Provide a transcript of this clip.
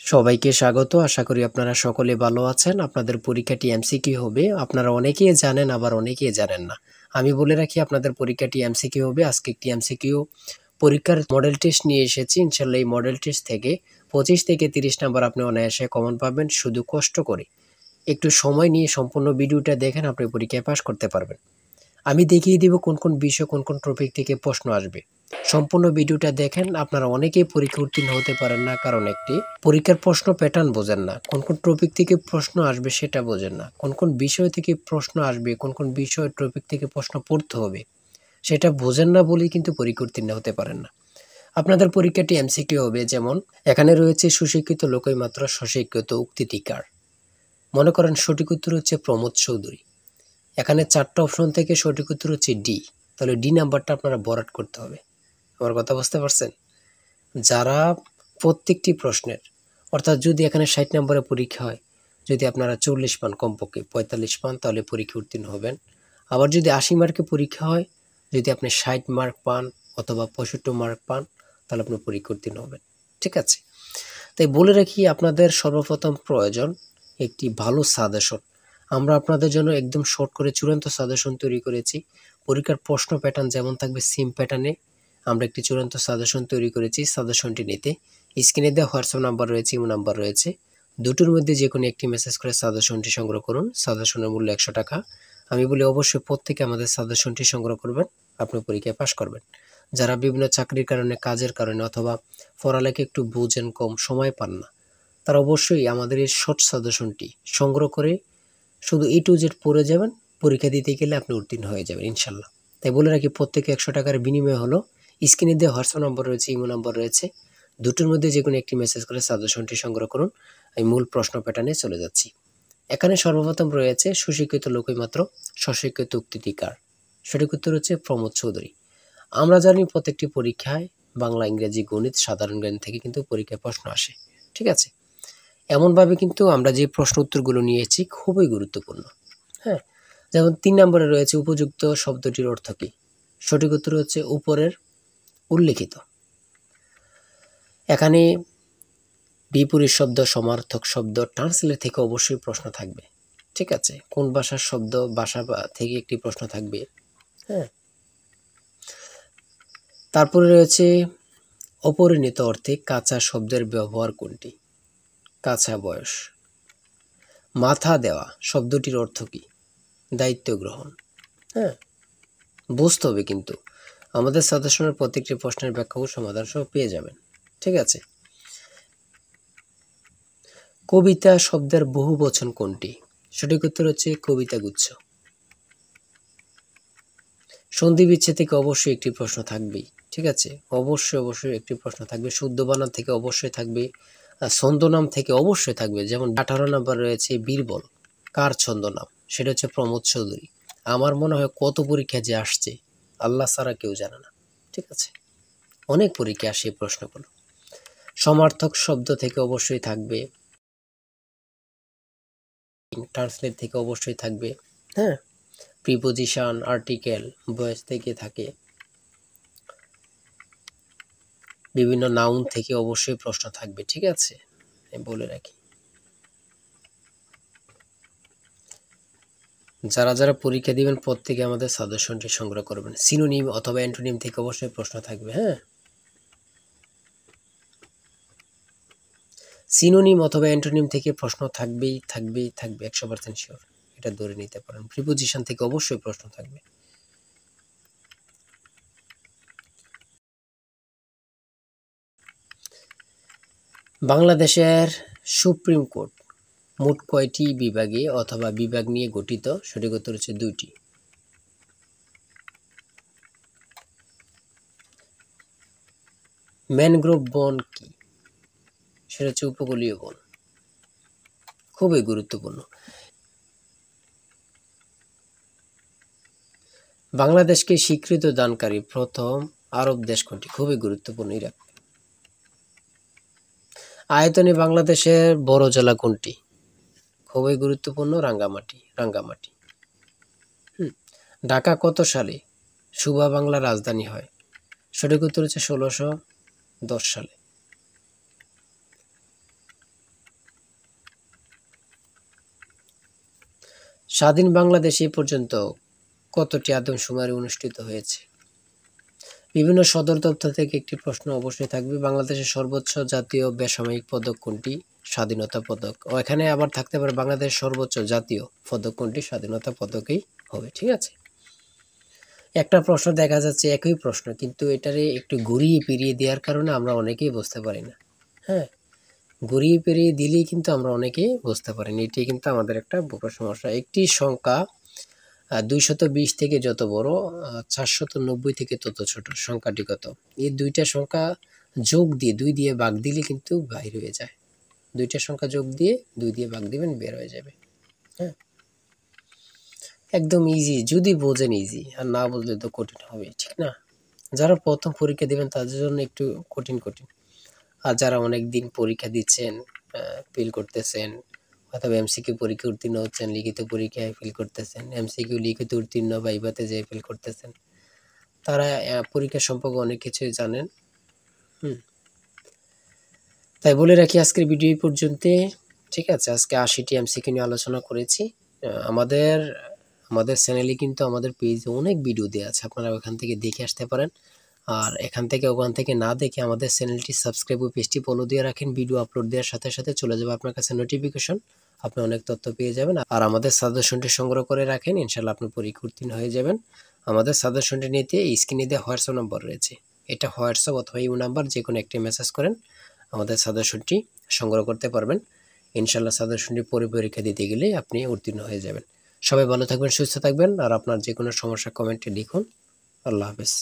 সবাইকে স্বাগত। আশা করি আপনারা সকলে ভালো আছেন। আপনাদের পরীক্ষাটি এমসিকিউ হবে। আপনারা অনেকেই জানেন, আবার অনেকেই জানেন না। আমি বলে রাখি আপনাদের পরীক্ষাটি এমসিকিউ হবে। আজকে একটি এমসিকিউ পরীক্ষার মডেল টেস্ট নিয়ে এসেছি। ইনশাআল্লাহ এই মডেল টেস্ট থেকে 25 থেকে 30 নাম্বার আপনি অনায়াসে কমন পাবেন। শুধু কষ্ট করে একটু সময় নিয়ে সম্পূর্ণ ভিডিওটা দেখেন, আপনি পরীক্ষায় পাস করতে পারবেন। আমি দেখিয়ে দিব কোন কোন বিষয়, কোন কোন টপিক থেকে প্রশ্ন আসবে। সম্পূর্ণ ভিডিওটা দেখেন। আপনারা অনেকেই পরীক্ষা উত্তীর্ণ হতে পারেন না, কারণ একটি পরীক্ষার প্রশ্ন প্যাটার্ন বোঝেন না, কোন কোন টপিক থেকে প্রশ্ন আসবে সেটা বোঝেন না, কোন কোন বিষয় থেকে প্রশ্ন আসবে, কোন কোন বিষয় টপিক থেকে প্রশ্ন পড়তে হবে সেটা বোঝেন না বলেই কিন্তু পরীক্ষা উত্তীর্ণ হতে পারেন না। আপনাদের পরীক্ষাটি এমসিকিউ হবে। যেমন এখানে রয়েছে সুশিক্ষিত লোকই মাত্র স্বশিক্ষিত উক্তিটি কার। মনে করেন সঠিক উত্তর হচ্ছে প্রমোদ চৌধুরী। এখানে 4টা অপশন থেকে সঠিক উত্তর হচ্ছে ডি। তাহলে ডি নাম্বারটা আপনারা ভরাট করতে হবে। আমার কথা বুঝতে পারছেন? যারা প্রত্যেকটি প্রশ্নের, অর্থাৎ যদি এখানে 60 নম্বরের পরীক্ষা হয়, যদি আপনারা 40 পান, কমপক্ষে 45 পান, তাহলে পরীক্ষা উত্তীর্ণ হবেন। আবার যদি 80 মার্কের পরীক্ষা হয়, যদি আপনি 60 মার্ক পান অথবা 65 মার্ক পান, তাহলে আপনি পরীক্ষা উত্তীর্ণ হবেন। ঠিক আছে? তাই বলে রাখি, আপনাদের সর্বপ্রথম প্রয়োজন একটি ভালো সাজেশন। আমরা আপনাদের জন্য একদম শর্ট করে চূড়ান্ত সাজেশন তৈরি করেছি। পরীক্ষার প্রশ্ন প্যাটার্ন যেমন থাকবে সেম প্যাটার্নে আমরা একটি চূড়ান্ত সাজেশন তৈরি করেছি। সাজেশনটি নিতে স্ক্রিনে দেওয়া হোয়াটসঅ্যাপ নাম্বার রয়েছে, ইমো নাম্বার রয়েছে। দুটোর মধ্যে যে কোনো একটি মেসেজ করে সাজেশনটি সংগ্রহ করুন। সাজেশনের মূল্য 100 টাকা। আমি বলি অবশ্যই প্রত্যেকে আমাদের সাজেশনটি সংগ্রহ করবেন, আপনি পরীক্ষায় পাস করবেন। যারা বিভিন্ন চাকরির কারণে, কাজের কারণে অথবা পড়ালেখা একটু বুঝেন, কম সময় পান না, তারা অবশ্যই আমাদের এই শর্ট সাজেশনটি সংগ্রহ করে শুধু A to Z পড়ে যাবেন। পরীক্ষা দিতে গেলে আপনি উত্তীর্ণ হয়ে যাবেন ইনশাল্লাহ। তাই বলে রাখি, প্রত্যেকে 100 টাকার বিনিময় হলো। স্ক্রিনে দেওয়া হোয়াটসঅ্যাপ নম্বর রয়েছে, ইমো নাম্বার রয়েছে। দুটোর মধ্যে যে কোনো একটি মেসেজ করে সাজেশনটি সংগ্রহ করুন। আমি মূল প্রশ্ন প্যাটার্নে চলে যাচ্ছি। এখানে সর্বপ্রথম রয়েছে সুশিক্ষিত লোকই মাত্র স্বশিক্ষিত উক্তিটি কার। সঠিক উত্তর হচ্ছে প্রমোদ চৌধুরী। আমরা জানি প্রত্যেকটি পরীক্ষায় বাংলা, ইংরেজি, গণিত, সাধারণ জ্ঞান থেকে কিন্তু পরীক্ষায় প্রশ্ন আসে। ঠিক আছে? এমনভাবে কিন্তু আমরা যে প্রশ্ন উত্তরগুলো নিয়েছি খুবই গুরুত্বপূর্ণ। হ্যাঁ, যেমন 3 নম্বরে রয়েছে উপযুক্ত শব্দটির অর্থ কী। সঠিক উত্তর হচ্ছে উপরের উল্লেখিত। এখানে বিপরীত শব্দ, সমার্থক শব্দ, ট্রান্সলেট থেকে অবশ্যই প্রশ্ন থাকবে। ঠিক আছে? কোন ভাষার শব্দ, ভাষা থেকে একটি প্রশ্ন থাকবে। হ্যাঁ, তারপরে রয়েছে অপরিণত অর্থে কাঁচা শব্দের ব্যবহার কোনটি। কাঁচা বয়স। মাথা দেওয়া শব্দটির অর্থ কী। দায়িত্ব গ্রহণ। হ্যাঁ, বুঝতে হবে কিন্তু আমাদের সাজেশনের প্রত্যেকটি প্রশ্নের ব্যাখ্যা ও সমাধান সহ পেয়ে যাবেন। ঠিক আছে? কবিতা শব্দের বহু বচন কোনটি। সঠিক উত্তর হচ্ছে কবিতা গুচ্ছ। সন্ধি বিচ্ছেদ থেকে অবশ্যই একটি প্রশ্ন থাকবেই। ঠিক আছে? অবশ্যই একটি প্রশ্ন থাকবে। শুদ্ধ বানান থেকে অবশ্যই থাকবে। ছন্দনাম থেকে অবশ্যই থাকবে। যেমন 18 নম্বর রয়েছে বীরবল। কার ছন্দনাম? সেটা হচ্ছে প্রমোদ চৌধুরী। আমার মনে হয় কত পরীক্ষা যে আসছে আল্লাহ ছাড়া কেউ জানে না। ঠিক আছে? অনেক পরীক্ষা আসে এই প্রশ্নগুলো। সমার্থক শব্দ থেকে অবশ্যই থাকবে। ট্রান্সলেট থেকে অবশ্যই থাকবে। হ্যাঁ, প্রিপোজিশন, আর্টিকেল, ভয়েস থেকে থাকে। বিভিন্ন নাউন থেকে অবশ্যই প্রশ্ন থাকবে। ঠিক আছে? আমি বলে রাখি, যারা যারা পরীক্ষা দিবেন প্রত্যেকে আমাদের সাজেশনটি সংগ্রহ করবেন। সিনোনিম অথবা অ্যান্টোনিম থেকে অবশ্যই প্রশ্ন থাকবে। হ্যাঁ, সিনোনিম অথবা অ্যান্টোনিম থেকে প্রশ্ন থাকবে 100% শিওর। এটা ধরে নিতে পারেন। প্রিপোজিশন থেকে অবশ্যই প্রশ্ন থাকবে। বাংলাদেশের সুপ্রিম কোর্ট মোট কয়টি বিভাগে অথবা বিভাগ নিয়ে গঠিত। সঠিক উত্তর হচ্ছে 2টি। ম্যানগ্রোভ বন কি? সেটা হচ্ছে উপকূলীয় বন। খুবই গুরুত্বপূর্ণ। বাংলাদেশকে স্বীকৃতি দানকারী প্রথম আরব দেশ কোনটি? খুবই গুরুত্বপূর্ণ। ইরাক। আয়তনে বাংলাদেশের বড় জেলা কোনটি? খুবই গুরুত্বপূর্ণ। রাঙ্গামাটি। ঢাকা কত সালে সুবা বাংলার রাজধানী হয়? সঠিক উত্তর হচ্ছে 1610 সালে। স্বাধীন বাংলাদেশে এ পর্যন্ত কতটি আদমশুমারি অনুষ্ঠিত হয়েছে? বিভিন্ন সদর দপ্তর থেকে একটি প্রশ্ন অবশ্যই থাকবে। বাংলাদেশের সর্বোচ্চ জাতীয় বেসামরিক পদক কোনটি? স্বাধীনতা পদক। ও এখানে আবার থাকতে পারে বাংলাদেশের সর্বোচ্চ জাতীয় পদক কোনটি? স্বাধীনতা পদকই হবে। ঠিক আছে, একটা প্রশ্ন দেখা যাচ্ছে একই প্রশ্ন, কিন্তু এটারে একটু ঘুরিয়ে ফিরিয়ে দেওয়ার কারণে আমরা অনেকেই বুঝতে পারি না। হ্যাঁ, ঘুরিয়ে ফিরিয়ে দিলেই কিন্তু আমরা অনেকেই বুঝতে পারি না। এটি কিন্তু আমাদের একটা বড় সমস্যা। একটি সংখ্যা 220 থেকে যত বড়, 490 থেকে তত ছোট। সংখ্যাটি কত? এই দুইটা সংখ্যা যোগ দিয়ে 2 দিয়ে ভাগ দিলে কিন্তু বাইর হয়ে যায়। দুইটা সংখ্যা যোগ দিয়ে 2 দিয়ে ভাগ দিবেন, বের হয়ে যাবে। হ্যাঁ, একদম ইজি, যদি বোঝেন ইজি, আর না বুঝলে তো কঠিন হবে, ঠিক না? যারা প্রথম পরীক্ষা দিবেন তাদের জন্য একটু কঠিন কঠিন, আর যারা অনেক দিন পরীক্ষা দিচ্ছেন, ফেল করতেছেন, অথবা এমসিকিউ পরীক্ষা উত্তীর্ণ হচ্ছেন, লিখিত পরীক্ষায় ফেল করতেছেন, এমসিকিউ লিখিত উত্তীর্ণ বা ভাইভাতে যেয়ে ফেল করতেছেন, তারা পরীক্ষা সম্পর্কে অনেক কিছুই জানেন। তাই বলে রাখি আজকের ভিডিও এই পর্যন্ত। ঠিক আছে, আজকে 80টি এমসিকিউ নিয়ে আলোচনা করেছি। আমাদের আমাদের চ্যানেলে কিন্তু আমাদের পেজে অনেক ভিডিও দেওয়া আছে, আপনারা ওখান থেকে দেখে আসতে পারেন। আর এখান থেকে ওখান থেকে না দেখে আমাদের চ্যানেলটি সাবস্ক্রাইব ও পেজটি ফলো দিয়ে রাখেন। ভিডিও আপলোড দেওয়ার সাথে সাথে চলে যাবে আপনার কাছে নোটিফিকেশন, আপনি অনেক তথ্য পেয়ে যাবেন। আর আমাদের সাজেশনটি সংগ্রহ করে রাখেন, ইনশাল্লাহ আপনি পরীক্ষা উত্তীর্ণ হয়ে যাবেন। আমাদের সাজেশনটি নিতে স্ক্রিনে দেওয়া হোয়াটসঅ্যাপ নম্বর রয়েছে, এটা হোয়াটসঅ্যাপ অথবা ইউ নাম্বার যে কোনো একটি মেসেজ করেন, আমাদের সাজেশনটি সংগ্রহ করতে পারবেন। ইনশাল্লাহ সাজেশনটি পরীক্ষা দিতে গেলে আপনি উত্তীর্ণ হয়ে যাবেন। সবাই ভালো থাকবেন, সুস্থ থাকবেন, আর আপনার যে কোনো সমস্যা কমেন্টে লিখুন। আল্লাহ হাফেজ।